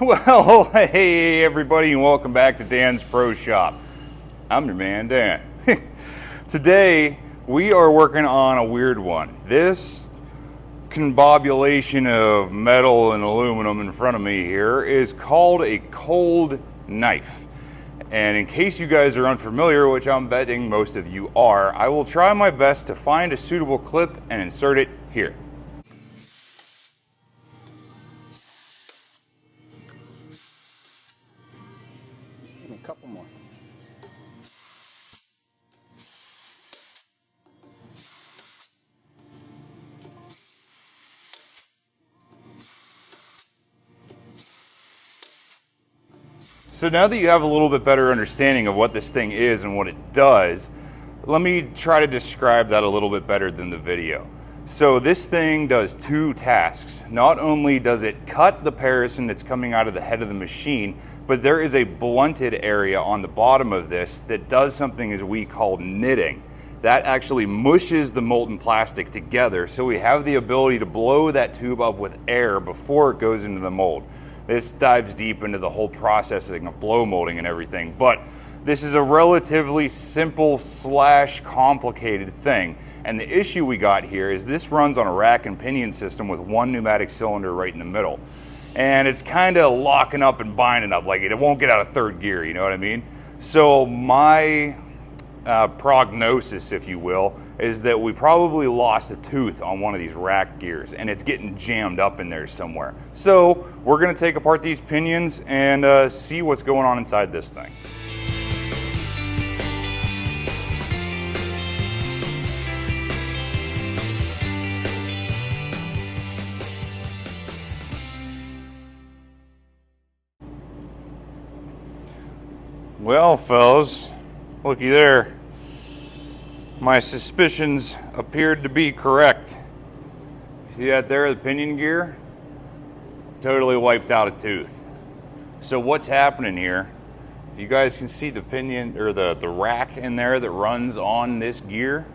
Well, hey everybody, and welcome back to Dan's Pro Shop. I'm your man, Dan. Today, we are working on a weird one. This combobulation of metal and aluminum in front of me here is called a cold knife. And in case you guys are unfamiliar, which I'm betting most of you are, I will try my best to find a suitable clip and insert it here. A couple more. So now that you have a little bit better understanding of what this thing is and what it does, let me try to describe that a little bit better than the video. So this thing does two tasks. Not only does it cut the parison that's coming out of the head of the machine, but there is a blunted area on the bottom of this that does something as we call knitting. That actually mushes the molten plastic together, so we have the ability to blow that tube up with air before it goes into the mold. This dives deep into the whole processing of blow molding and everything, but this is a relatively simple / complicated thing. And the issue we got here is this runs on a rack and pinion system with one pneumatic cylinder right in the middle. And it's kind of locking up and binding up, like it won't get out of third gear, you know what I mean? So my prognosis, if you will, is that we probably lost a tooth on one of these rack gears and it's getting jammed up in there somewhere. So we're gonna take apart these pinions and see what's going on inside this thing. Well, fellas, looky there. My suspicions appeared to be correct. See that there, the pinion gear? Totally wiped out a tooth. So what's happening here, if you guys can see the pinion, or the rack in there that runs on this gear,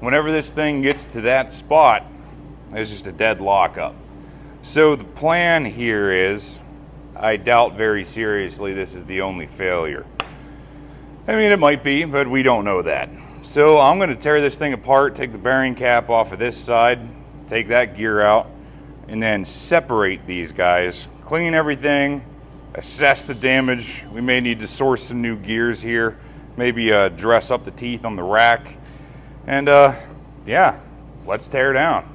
whenever this thing gets to that spot, there's just a dead lockup. So the plan here is, I doubt very seriously this is the only failure. I mean, it might be, but we don't know that. So I'm going to tear this thing apart, take the bearing cap off of this side, take that gear out, and then separate these guys, clean everything, assess the damage. We may need to source some new gears here, maybe dress up the teeth on the rack, and yeah, let's tear down.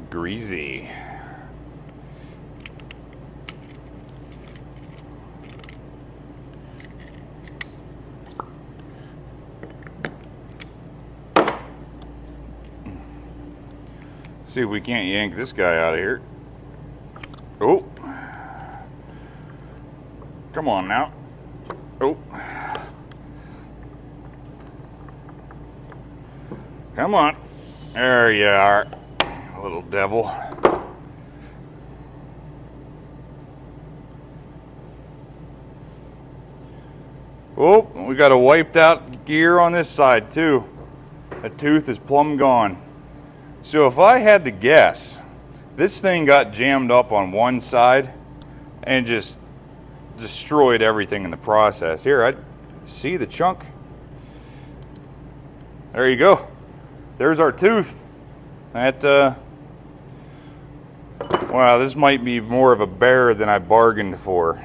Greasy. See if we can't yank this guy out of here. Oh. Come on now. Oh. Come on. There you are. Little devil. Oh, we got a wiped out gear on this side too. The tooth is plumb gone. So if I had to guess, this thing got jammed up on one side and just destroyed everything in the process. Here, I see the chunk. There you go. There's our tooth. That wow, this might be more of a bear than I bargained for.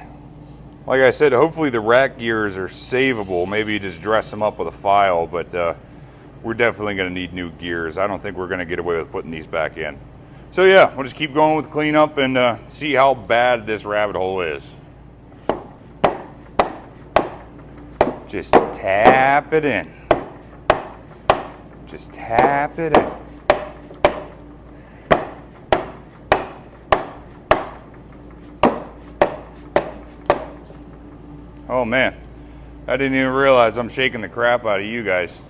Like I said, hopefully the rack gears are savable. Maybe just dress them up with a file, but we're definitely going to need new gears. I don't think we're going to get away with putting these back in. So yeah, we'll just keep going with cleanup and see how bad this rabbit hole is. Just tap it in. Just tap it in. Oh man, I didn't even realize I'm shaking the crap out of you guys.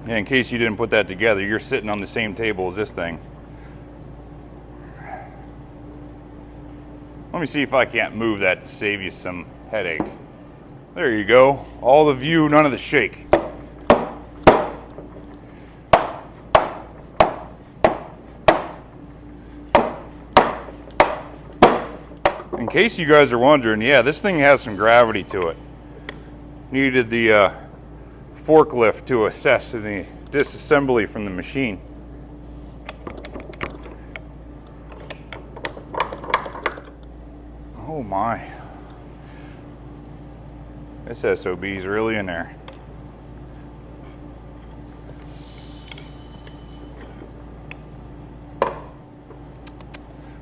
And in case you didn't put that together, you're sitting on the same table as this thing. Let me see if I can't move that to save you some headache. There you go. All the view, none of the shake. In case you guys are wondering, yeah, this thing has some gravity to it. Needed the forklift to assess the disassembly from the machine. Oh my. This SOB's really in there.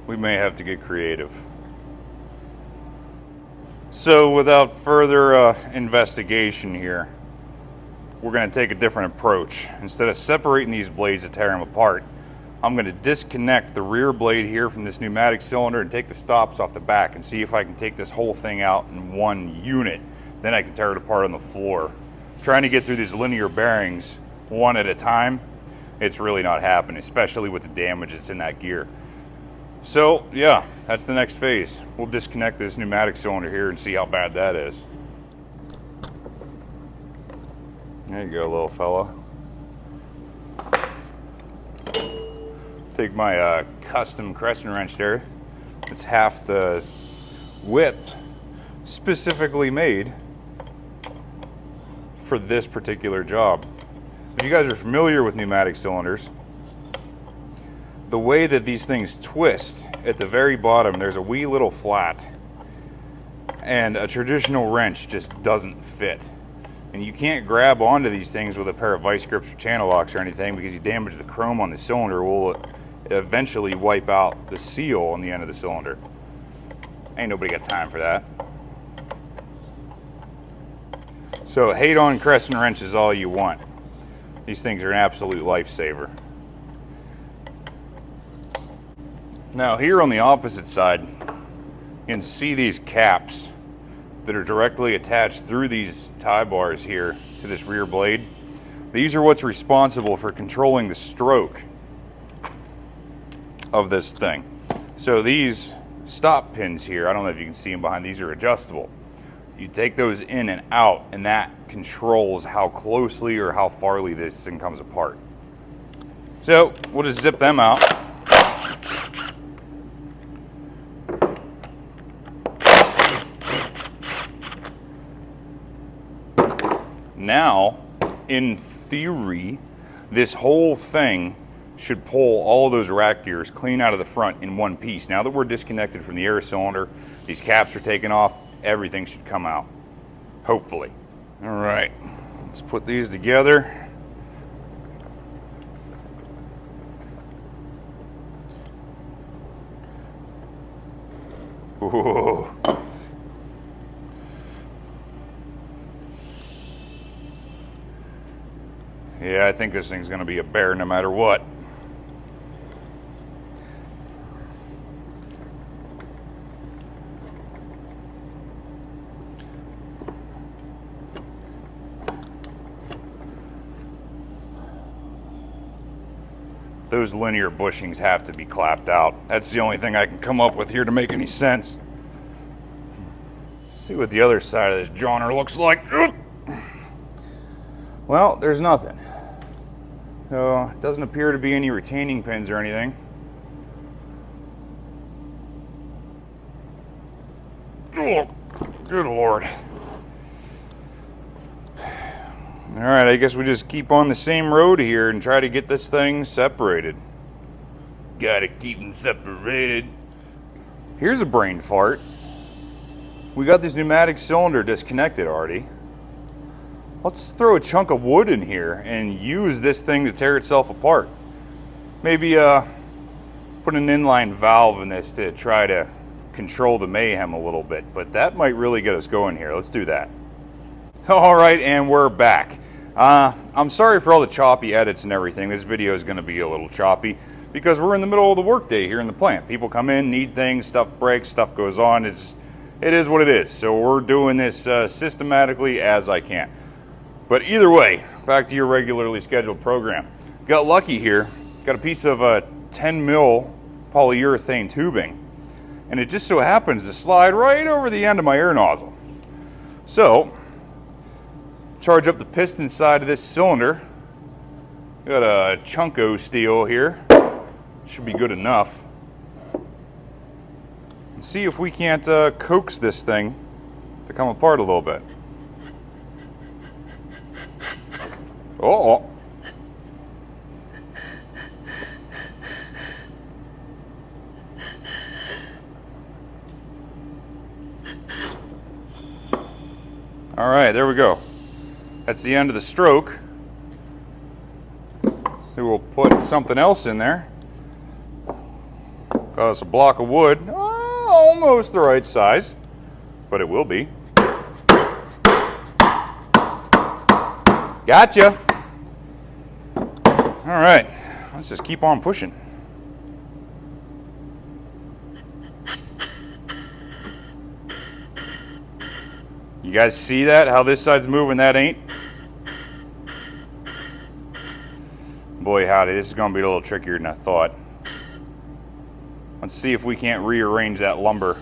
We may have to get creative. So without further investigation here, we're going to take a different approach. Instead of separating these blades to tear them apart, I'm going to disconnect the rear blade here from this pneumatic cylinder and take the stops off the back and see if I can take this whole thing out in one unit. Then I can tear it apart on the floor. Trying to get through these linear bearings one at a time, it's really not happening, especially with the damage that's in that gear. So yeah, that's the next phase. We'll disconnect this pneumatic cylinder here and see how bad that is. There you go, little fella. Take my custom crescent wrench there. It's half the width, specifically made for this particular job. If you guys are familiar with pneumatic cylinders, the way that these things twist, at the very bottom there's a wee little flat, and a traditional wrench just doesn't fit. And you can't grab onto these things with a pair of vice grips or channel locks or anything, because you damage the chrome on the cylinder, will eventually wipe out the seal on the end of the cylinder. Ain't nobody got time for that. So hate on crescent wrenches all you want. These things are an absolute lifesaver. Now here on the opposite side, you can see these caps that are directly attached through these tie bars here to this rear blade. These are what's responsible for controlling the stroke of this thing. So these stop pins here, I don't know if you can see them behind, these are adjustable. You take those in and out, and that controls how closely or how farly this thing comes apart. So we'll just zip them out. Now, in theory, this whole thing should pull all of those rack gears clean out of the front in one piece. Now that we're disconnected from the air cylinder, these caps are taken off, everything should come out, hopefully. All right, let's put these together. Ooh. Yeah, I think this thing's gonna be a bear no matter what. Those linear bushings have to be clapped out. That's the only thing I can come up with here to make any sense. Let's see what the other side of this joiner looks like. Well, there's nothing. So, it doesn't appear to be any retaining pins or anything. Oh, good Lord. All right, I guess we just keep on the same road here and try to get this thing separated. Gotta keep them separated. Here's a brain fart. We got this pneumatic cylinder disconnected already. Let's throw a chunk of wood in here and use this thing to tear itself apart. Maybe put an inline valve in this to try to control the mayhem a little bit, but that might really get us going here. Let's do that. All right, and we're back. I'm sorry for all the choppy edits and everything. This video is going to be a little choppy. because we're in the middle of the workday here in the plant. People come in, need things, stuff breaks, stuff goes on. It is what it is. So we're doing this systematically as I can. But either way, back to your regularly scheduled program. Got lucky here, got a piece of 10 mil polyurethane tubing, and it just so happens to slide right over the end of my air nozzle. So, charge up the piston side of this cylinder. Got a chunko steel here, should be good enough. And see if we can't coax this thing to come apart a little bit. Oh. All right, there we go. That's the end of the stroke. So we'll put something else in there. Got us a block of wood, almost the right size, but it will be. Gotcha. All right, let's just keep on pushing. You guys see that? How this side's moving, that ain't? Boy howdy, this is gonna be a little trickier than I thought. Let's see if we can't rearrange that lumber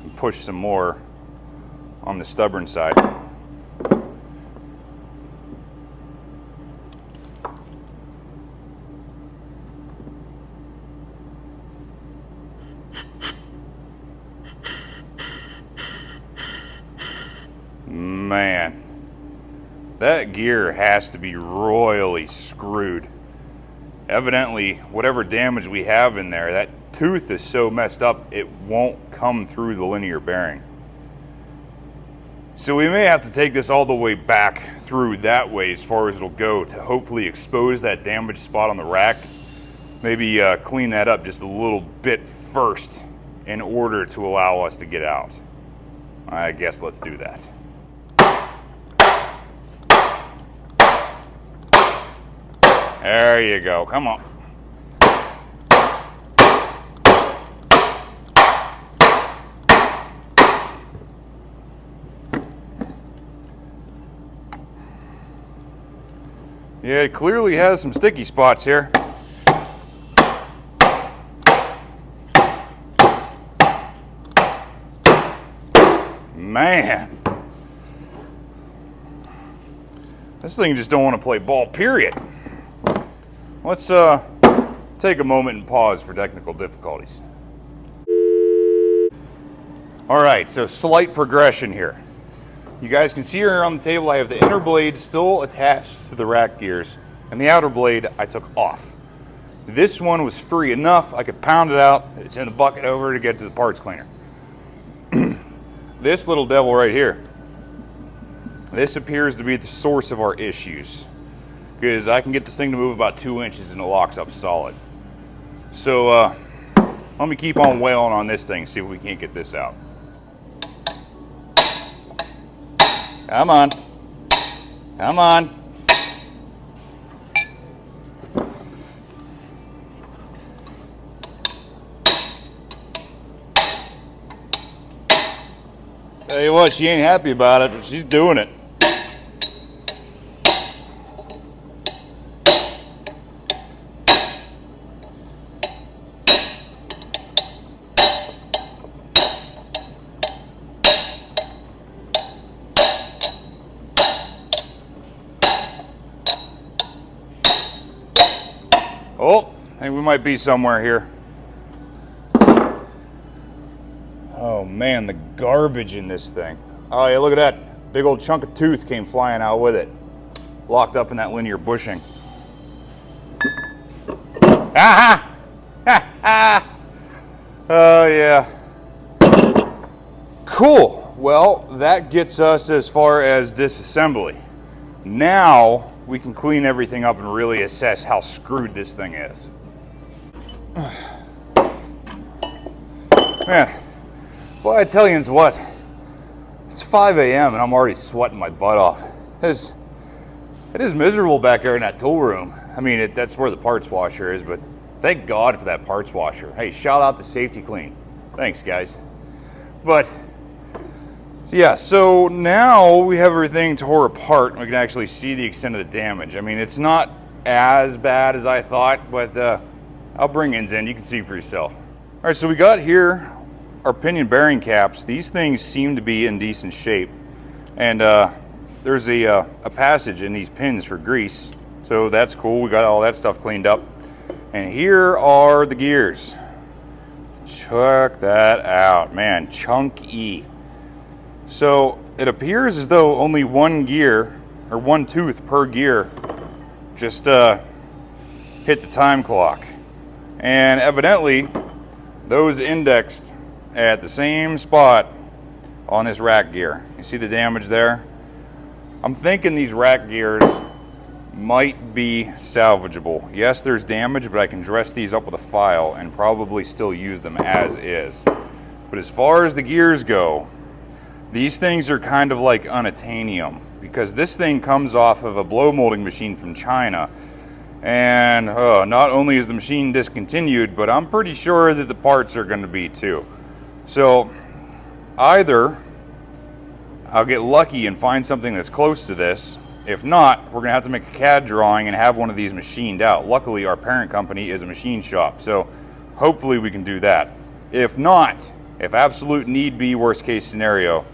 and push some more on the stubborn side. Man, that gear has to be royally screwed. Evidently, whatever damage we have in there, that tooth is so messed up it won't come through the linear bearing. So we may have to take this all the way back through that way as far as it'll go to hopefully expose that damaged spot on the rack. Maybe clean that up just a little bit first in order to allow us to get out. I guess let's do that. There you go, come on. Yeah, it clearly has some sticky spots here. Man. This thing just don't want to play ball, period. Let's take a moment and pause for technical difficulties. All right, so slight progression here. You guys can see here on the table I have the inner blade still attached to the rack gears, and the outer blade I took off. This one was free enough, I could pound it out. It's in the bucket over to get to the parts cleaner. This little devil right here, this appears to be the source of our issues, because I can get this thing to move about 2 inches and it locks up solid. So let me keep on wailing on this thing, see if we can't get this out. Come on. Come on. Tell you what, she ain't happy about it, but she's doing it. Oh, I think we might be somewhere here. Oh man, the garbage in this thing. Oh yeah, look at that. Big old chunk of tooth came flying out with it. Locked up in that linear bushing. Ah-ha! Ha-ha! Oh yeah. Cool. Well, that gets us as far as disassembly. Now we can clean everything up and really assess how screwed this thing is. Man, boy, I tell you what, it's 5 a.m. and I'm already sweating my butt off. It is miserable back there in that tool room. I mean, that's where the parts washer is, but Thank God for that parts washer. Hey, shout out to Safety Clean. Thanks, guys. But yeah, so now we have everything tore apart and we can actually see the extent of the damage. I mean, it's not as bad as I thought, but I'll bring ends in. You can see for yourself. All right, so we got here our pinion bearing caps. These things seem to be in decent shape. And there's a passage in these pins for grease. So that's cool. We got all that stuff cleaned up. And here are the gears. Check that out, man, chunky. So it appears as though only one gear, or one tooth per gear, just hit the time clock. And evidently, those indexed at the same spot on this rack gear. You see the damage there? I'm thinking these rack gears might be salvageable. Yes, there's damage, but I can dress these up with a file and probably still use them as is. But as far as the gears go, these things are kind of like unobtainium, because this thing comes off of a blow molding machine from China. And not only is the machine discontinued, but I'm pretty sure that the parts are going to be too. So either I'll get lucky and find something that's close to this. If not, we're going to have to make a CAD drawing and have one of these machined out. Luckily, our parent company is a machine shop, so hopefully we can do that. If not, if absolute need be, worst case scenario,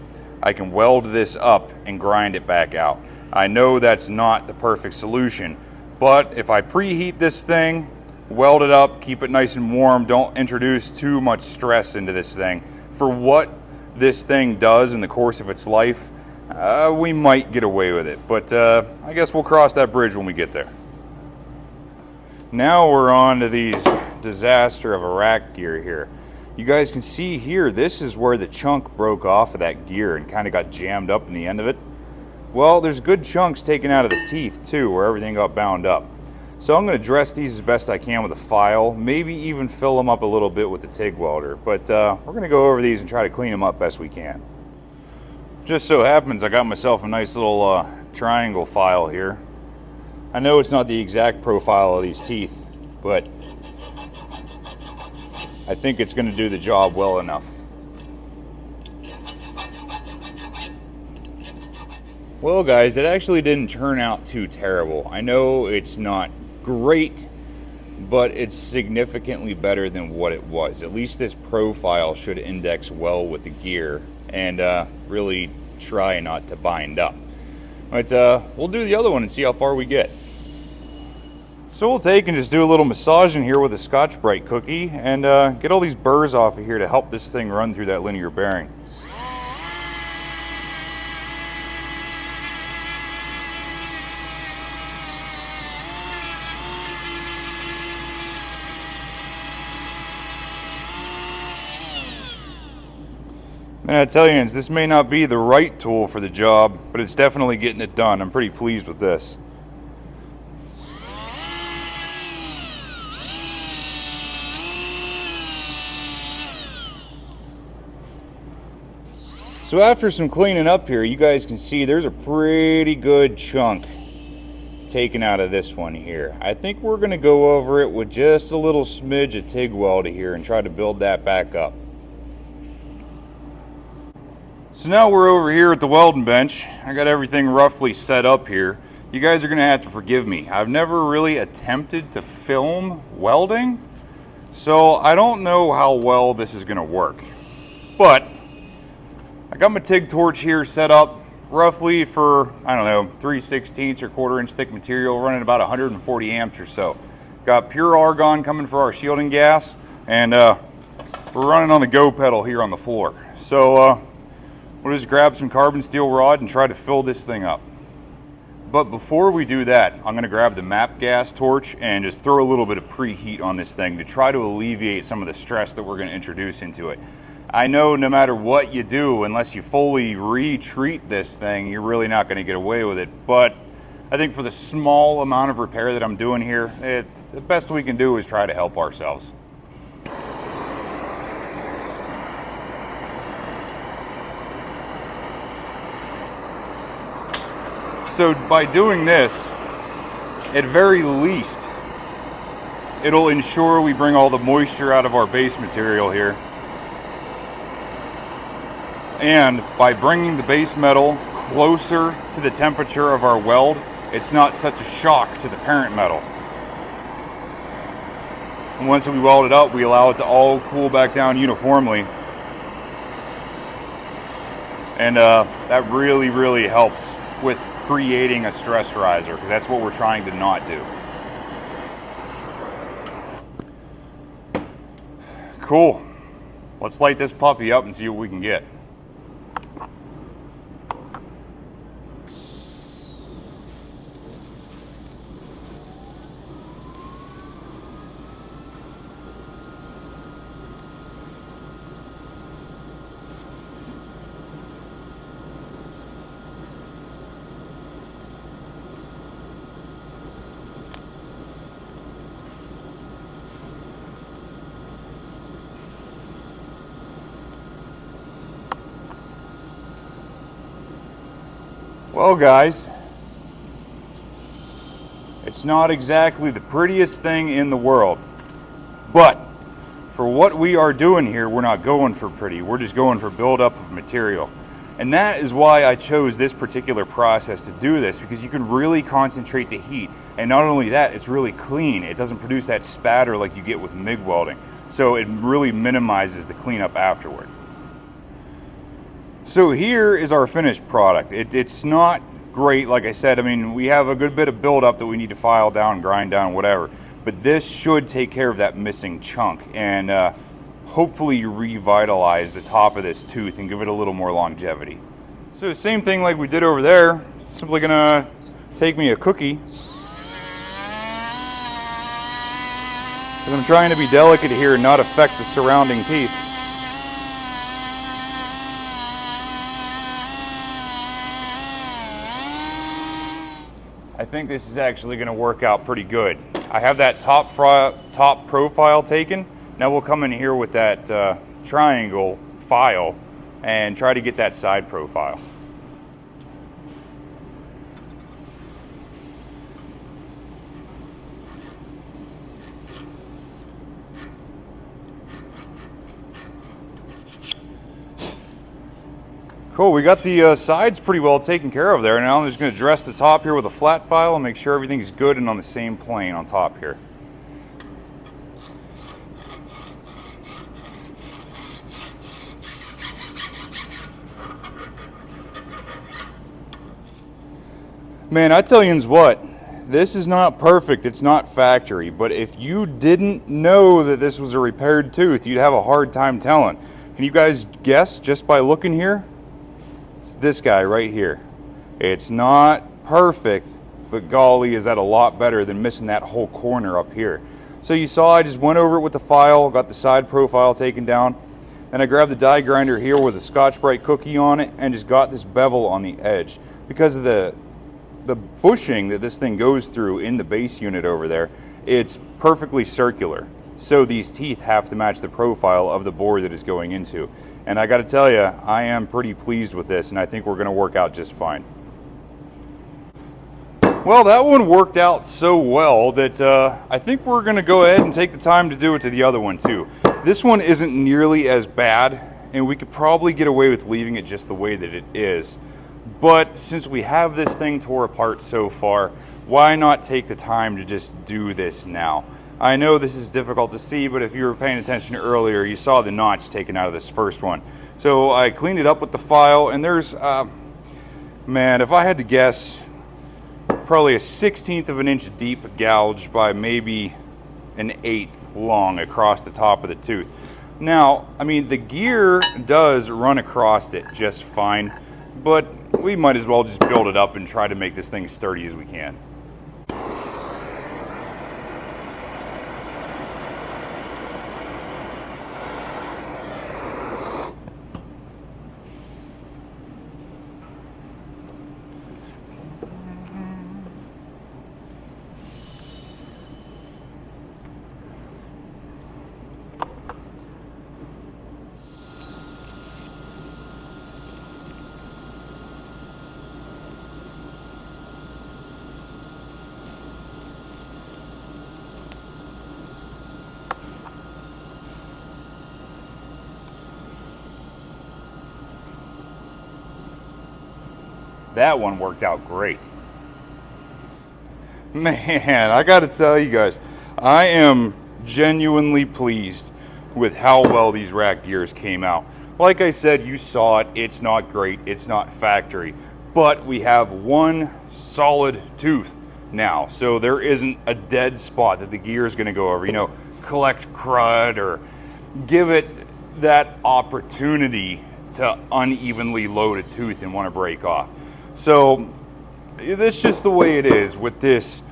I can weld this up and grind it back out. I know that's not the perfect solution, but if I preheat this thing, weld it up, keep it nice and warm, don't introduce too much stress into this thing. For what this thing does in the course of its life, we might get away with it, but I guess we'll cross that bridge when we get there. Now we're on to these disaster of a rack gear here. You guys can see here, this is where the chunk broke off of that gear and kind of got jammed up in the end of it. Well, there's good chunks taken out of the teeth too, where everything got bound up. So I'm going to dress these as best I can with a file, maybe even fill them up a little bit with the TIG welder, but we're going to go over these and try to clean them up best we can. Just so happens I got myself a nice little triangle file here. I know it's not the exact profile of these teeth, but I think it's going to do the job well enough. Well guys, it actually didn't turn out too terrible. I know it's not great, but it's significantly better than what it was. At least this profile should index well with the gear and really try not to bind up. But we'll do the other one and see how far we get. So we'll take and just do a little massaging here with a Scotch-Brite cookie and get all these burrs off of here to help this thing run through that linear bearing. And I tell you, this may not be the right tool for the job, but it's definitely getting it done. I'm pretty pleased with this. So after some cleaning up here, you guys can see there's a pretty good chunk taken out of this one here. I think we're going to go over it with just a little smidge of TIG weld here and try to build that back up. So now we're over here at the welding bench. I got everything roughly set up here. You guys are going to have to forgive me. I've never really attempted to film welding, so I don't know how well this is going to work. But I got my TIG torch here set up roughly for, I don't know, 3/16 or 1/4 inch thick material, running about 140 amps or so. Got pure argon coming for our shielding gas, and we're running on the go pedal here on the floor. So we'll just grab some carbon steel rod and try to fill this thing up. But before we do that, I'm going to grab the MAP gas torch and just throw a little bit of preheat on this thing to try to alleviate some of the stress that we're going to introduce into it. I know no matter what you do, unless you fully retreat this thing, you're really not going to get away with it. But I think for the small amount of repair that I'm doing here, the best we can do is try to help ourselves. So by doing this, at very least, It'll ensure we bring all the moisture out of our base material here. And by bringing the base metal closer to the temperature of our weld, it's not such a shock to the parent metal. And once we weld it up, we allow it to all cool back down uniformly. And that really, really helps with creating a stress riser, because that's what we're trying to not do. Cool. Let's light this puppy up and see what we can get. Well, guys, it's not exactly the prettiest thing in the world, but for what we are doing here, we're not going for pretty. We're just going for buildup of material. And that is why I chose this particular process to do this, because you can really concentrate the heat. And not only that, it's really clean. It doesn't produce that spatter like you get with MIG welding. So it really minimizes the cleanup afterward. So here is our finished product. It's not great, like I said. I mean, we have a good bit of buildup that we need to file down, grind down, whatever. But this should take care of that missing chunk and hopefully revitalize the top of this tooth and give it a little more longevity. So same thing like we did over there. Simply gonna take me a cookie. Because I'm trying to be delicate here and not affect the surrounding teeth. I think this is actually going to work out pretty good. I have that top profile taken. Now we'll come in here with that triangle file and try to get that side profile. Cool, we got the sides pretty well taken care of there. Now I'm just going to dress the top here with a flat file and make sure everything's good and on the same plane on top here. Man, I tell yous what, this is not perfect, it's not factory, but if you didn't know that this was a repaired tooth, you'd have a hard time telling. Can you guys guess just by looking here? It's this guy right here. It's not perfect, but golly, is that a lot better than missing that whole corner up here. So you saw I just went over it with the file, got the side profile taken down, then I grabbed the die grinder here with a Scotch-Brite cookie on it and just got this bevel on the edge. Because of the bushing that this thing goes through in the base unit over there, it's perfectly circular. So these teeth have to match the profile of the bore that is going into. And I gotta tell you, I am pretty pleased with this, and I think we're gonna work out just fine. Well, that one worked out so well that I think we're gonna go ahead and take the time to do it to the other one too. This one isn't nearly as bad, and we could probably get away with leaving it just the way that it is. But since we have this thing tore apart so far, why not take the time to just do this now? I know this is difficult to see, but if you were paying attention earlier, you saw the notch taken out of this first one. So I cleaned it up with the file, and there's, man, if I had to guess, probably a 1/16 of an inch deep gouge by maybe an 1/8 long across the top of the tooth. Now, I mean, the gear does run across it just fine, but we might as well just build it up and try to make this thing as sturdy as we can. That one worked out great. Man, I gotta tell you guys, I am genuinely pleased with how well these rack gears came out. Like I said, you saw it, it's not great, it's not factory, but we have one solid tooth now, so there isn't a dead spot that the gear is gonna go over, you know, collect crud or give it that opportunity to unevenly load a tooth and want to break off. So that's just the way it is with this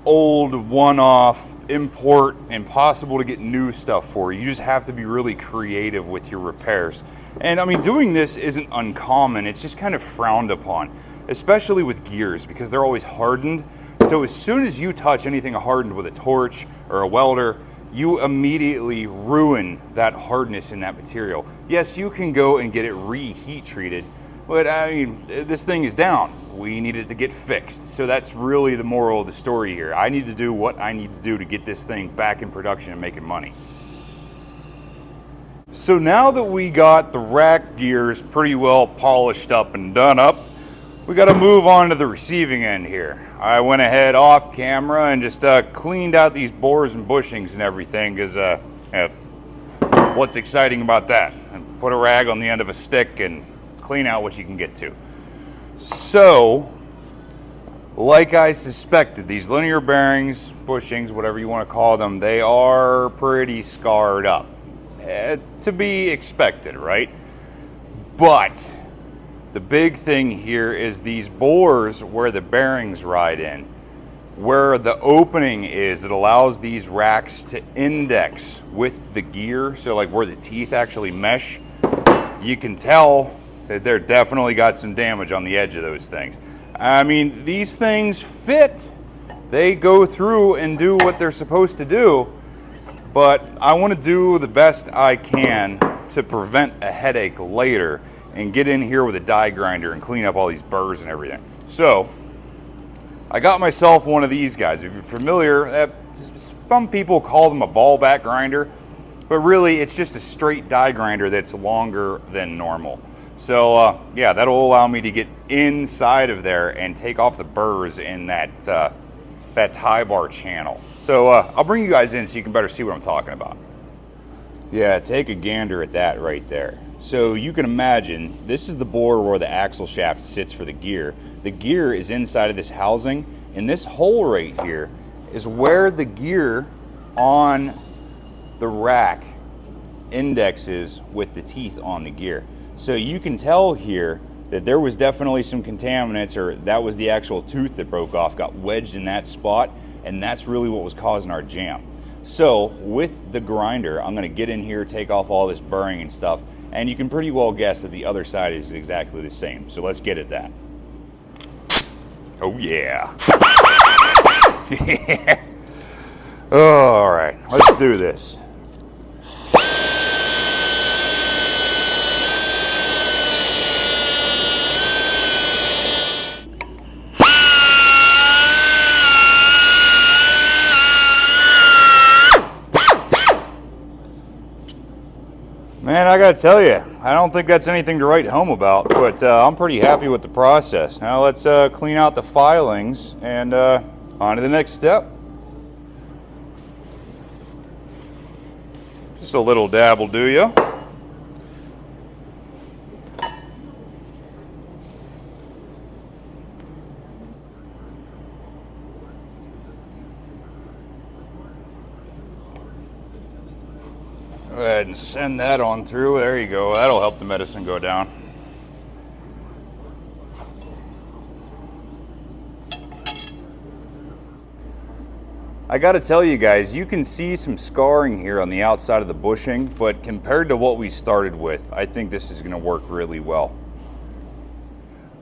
old one-off import, impossible to get new stuff for. You just have to be really creative with your repairs. And I mean, doing this isn't uncommon, it's just kind of frowned upon, especially with gears because they're always hardened. So as soon as you touch anything hardened with a torch or a welder, you immediately ruin that hardness in that material. Yes, you can go and get it reheat treated, but I mean, this thing is down. We need it to get fixed. So that's really the moral of the story here. I need to do what I need to do to get this thing back in production and making money. So now that we got the rack gears pretty well polished up and done up, we got to move on to the receiving end here. I went ahead off camera and just cleaned out these bores and bushings and everything because what's exciting about that? And put a rag on the end of a stick and clean out what you can get to. So, like I suspected, these linear bearings, bushings, whatever you want to call them, they are pretty scarred up. To be expected, right? But the big thing here is these bores where the bearings ride in. Where the opening is, it allows these racks to index with the gear. So like where the teeth actually mesh, you can tell that they're definitely got some damage on the edge of those things. I mean, these things fit. They go through and do what they're supposed to do, but I want to do the best I can to prevent a headache later and get in here with a die grinder and clean up all these burrs and everything. So I got myself one of these guys. If you're familiar, some people call them a ball back grinder, but really it's just a straight die grinder that's longer than normal. So yeah, that'll allow me to get inside of there and take off the burrs in that tie bar channel. So I'll bring you guys in so you can better see what I'm talking about. Yeah, take a gander at that right there. So you can imagine, this is the bore where the axle shaft sits for the gear. The gear is inside of this housing, and this hole right here is where the gear on the rack indexes with the teeth on the gear. So you can tell here that there was definitely some contaminants, or that was the actual tooth that broke off, got wedged in that spot, and that's really what was causing our jam. So with the grinder, I'm gonna get in here, take off all this burring and stuff, and you can pretty well guess that the other side is exactly the same. So let's get at that. Oh yeah. All right, let's do this. Man, I gotta tell you, I don't think that's anything to write home about, but I'm pretty happy with the process. Now let's clean out the filings and on to the next step. Just a little dab will do you. Go ahead and send that on through. There you go. That'll help the medicine go down. I gotta tell you guys, you can see some scarring here on the outside of the bushing, but compared to what we started with, I think this is gonna work really well.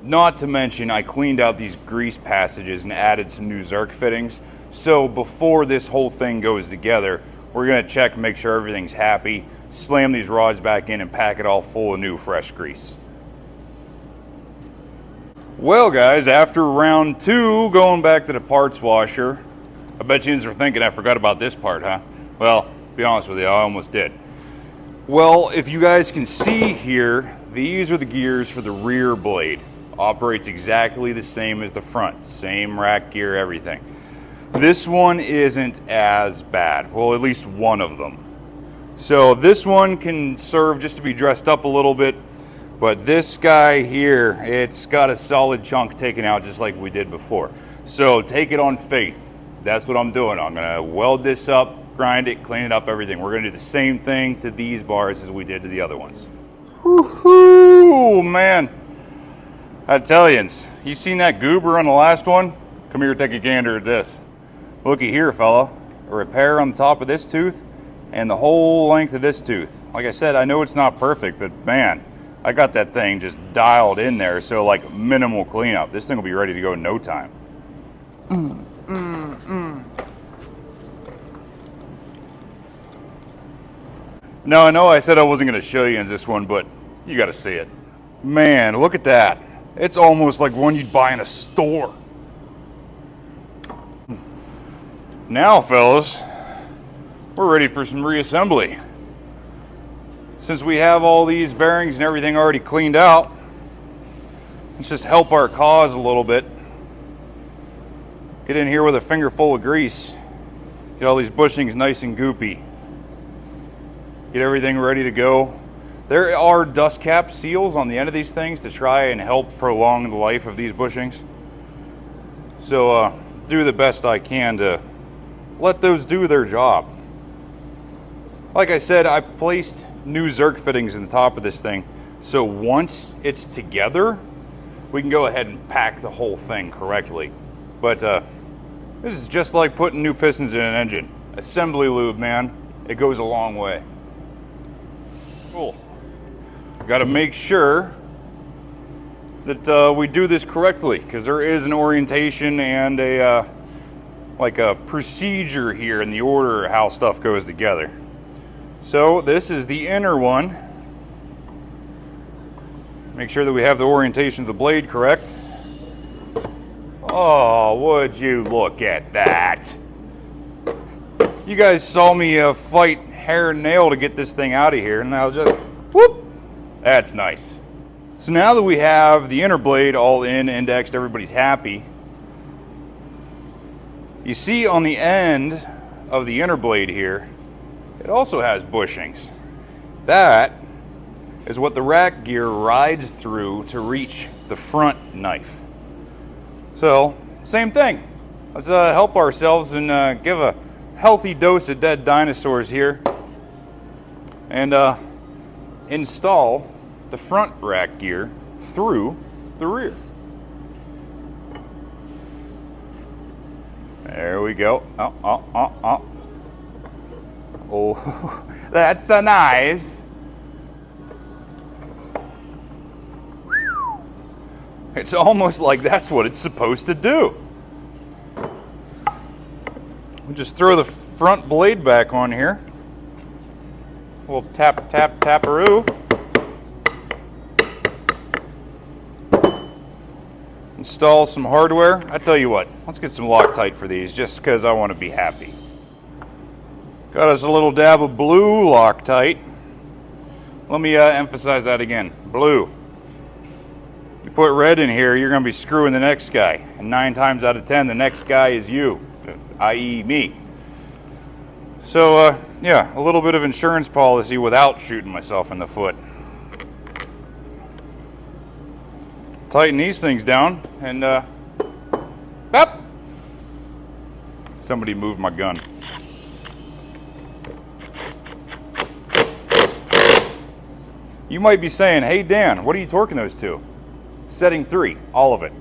Not to mention, I cleaned out these grease passages and added some new Zerk fittings. So before this whole thing goes together, we're gonna check and make sure everything's happy, slam these rods back in and pack it all full of new fresh grease. Well guys, after round 2, going back to the parts washer, I bet you are thinking I forgot about this part, huh? Well, to be honest with you, I almost did. Well, if you guys can see here, these are the gears for the rear blade. Operates exactly the same as the front. Same rack gear, everything. This one isn't as bad. Well, at least one of them. So this one can serve just to be dressed up a little bit. But this guy here, it's got a solid chunk taken out just like we did before. So take it on faith. That's what I'm doing. I'm gonna weld this up, grind it, clean it up, everything. We're gonna do the same thing to these bars as we did to the other ones. Woohoo, man. Italians, you seen that goober on the last one? Come here, take a gander at this. Looky here, fella. A repair on the top of this tooth and the whole length of this tooth. Like I said, I know it's not perfect, but man, I got that thing just dialed in there, so like minimal cleanup. This thing will be ready to go in no time. Now, I know I said I wasn't going to show you in this one, but you got to see it. Man, look at that. It's almost like one you'd buy in a store. Now, fellas, we're ready for some reassembly. Since we have all these bearings and everything already cleaned out, let's just help our cause a little bit. Get in here with a finger full of grease. Get all these bushings nice and goopy. Get everything ready to go. There are dust cap seals on the end of these things to try and help prolong the life of these bushings. So do the best I can to let those do their job. Like I said, I placed new Zerk fittings in the top of this thing, so once it's together, we can go ahead and pack the whole thing correctly. But this is just like putting new pistons in an engine. Assembly lube, man, it goes a long way. Cool. Got to make sure that we do this correctly, because there is an orientation and a like a procedure here in the order how stuff goes together. So this is the inner one. Make sure that we have the orientation of the blade correct. Oh, would you look at that? You guys saw me fight hair and nail to get this thing out of here, and now just whoop. That's nice. So now that we have the inner blade all in, indexed, everybody's happy. You see on the end of the inner blade here, it also has bushings. That is what the rack gear rides through to reach the front knife. So, same thing. Let's help ourselves and give a healthy dose of dead dinosaurs here and install the front rack gear through the rear. There we go. Oh, that's a nice. It's almost like that's what it's supposed to do. We'll just throw the front blade back on here. We'll tap, tap, taparoo. Install some hardware. I tell you what, let's get some Loctite for these just because I want to be happy. Got us a little dab of blue Loctite. Let me emphasize that again, blue. You put red in here, you're going to be screwing the next guy. And 9 times out of 10, the next guy is you, i.e. me. So, yeah, a little bit of insurance policy without shooting myself in the foot. Tighten these things down and, pop! Somebody moved my gun. You might be saying, hey Dan, what are you torquing those to? Setting 3, all of it.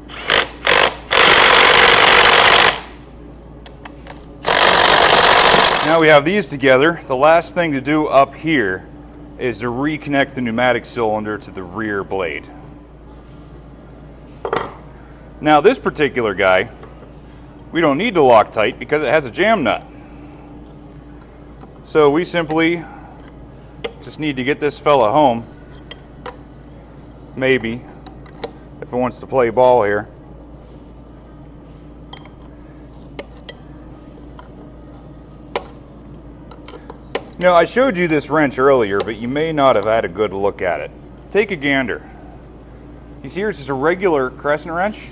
Now we have these together. The last thing to do up here is to reconnect the pneumatic cylinder to the rear blade. Now this particular guy, we don't need to Loctite because it has a jam nut. So we simply just need to get this fella home. Maybe, if it wants to play ball here. Now I showed you this wrench earlier, but you may not have had a good look at it. Take a gander. You see here, it's just a regular crescent wrench,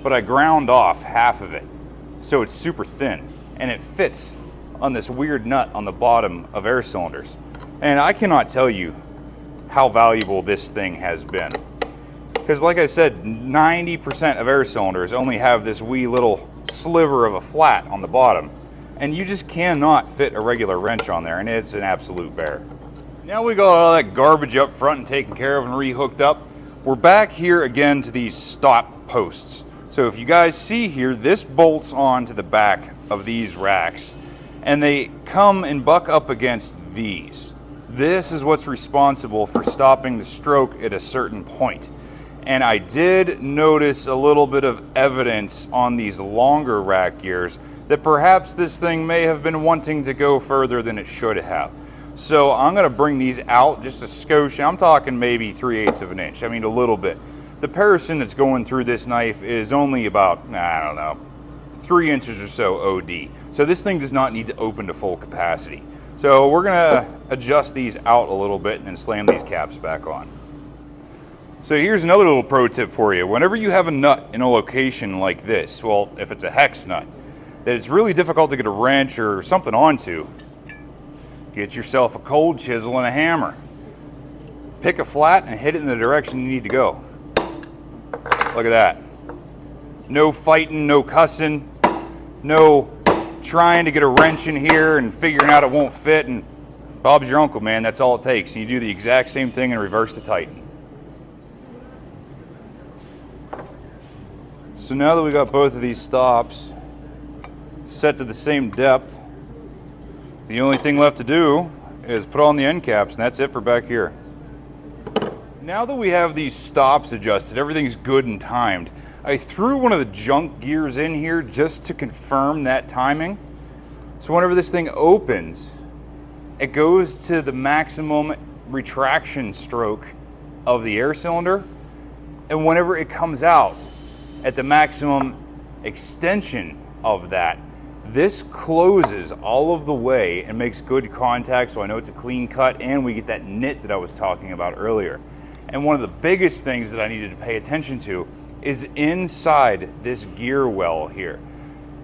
but I ground off half of it. So it's super thin, and it fits on this weird nut on the bottom of air cylinders. And I cannot tell you how valuable this thing has been. Because like I said, 90% of air cylinders only have this wee little sliver of a flat on the bottom. And you just cannot fit a regular wrench on there, and it's an absolute bear. Now we got all that garbage up front and taken care of and re-hooked up. We're back here again to these stop posts. So if you guys see here, this bolts onto the back of these racks, and they come and buck up against these. This is what's responsible for stopping the stroke at a certain point. And I did notice a little bit of evidence on these longer rack gears that perhaps this thing may have been wanting to go further than it should have. So I'm gonna bring these out just a skosh. I'm talking maybe 3/8 of an inch. I mean, a little bit. The parison that's going through this knife is only about, I don't know, 3 inches or so OD. So this thing does not need to open to full capacity. So we're gonna adjust these out a little bit and then slam these caps back on. So here's another little pro tip for you. Whenever you have a nut in a location like this, well, if it's a hex nut, that it's really difficult to get a wrench or something onto, get yourself a cold chisel and a hammer. Pick a flat and hit it in the direction you need to go. Look at that. No fighting, no cussing, no trying to get a wrench in here and figuring out it won't fit, and Bob's your uncle, man. That's all it takes. And you do the exact same thing in reverse to tighten. So now that we got both of these stops set to the same depth, the only thing left to do is put on the end caps, and that's it for back here. Now that we have these stops adjusted, everything's good and timed, I threw one of the junk gears in here just to confirm that timing. So whenever this thing opens, it goes to the maximum retraction stroke of the air cylinder, and whenever it comes out at the maximum extension of that, this closes all of the way and makes good contact, so I know it's a clean cut, and we get that knit that I was talking about earlier. And one of the biggest things that I needed to pay attention to is inside this gear well here.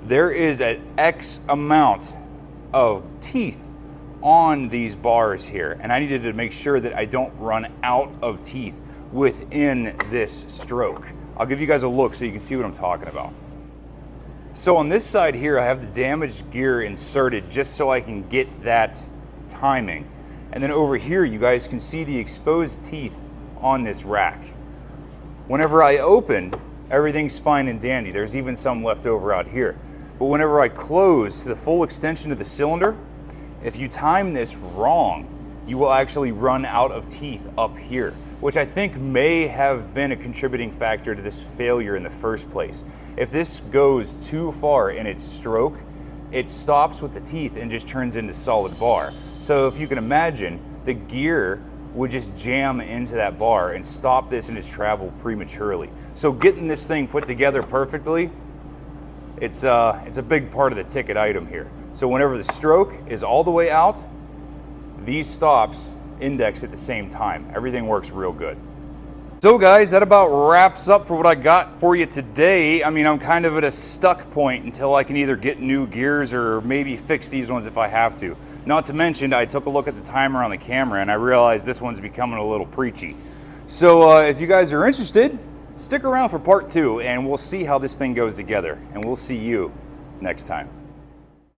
There is an X amount of teeth on these bars here, and I needed to make sure that I don't run out of teeth within this stroke. I'll give you guys a look so you can see what I'm talking about. So on this side here, I have the damaged gear inserted just so I can get that timing. And then over here, you guys can see the exposed teeth on this rack. Whenever I open, everything's fine and dandy. There's even some left over out here. But whenever I close to the full extension of the cylinder, if you time this wrong, you will actually run out of teeth up here, which I think may have been a contributing factor to this failure in the first place. If this goes too far in its stroke, it stops with the teeth and just turns into solid bar. So if you can imagine, the gear would just jam into that bar and stop this in its travel prematurely. So getting this thing put together perfectly, it's a big part of the ticket item here. So whenever the stroke is all the way out, these stops index at the same time. Everything works real good. So guys, that about wraps up for what I got for you today. I mean, I'm kind of at a stuck point until I can either get new gears or maybe fix these ones if I have to. Not to mention, I took a look at the timer on the camera and I realized this one's becoming a little preachy. So if you guys are interested, stick around for part 2 and we'll see how this thing goes together. And we'll see you next time.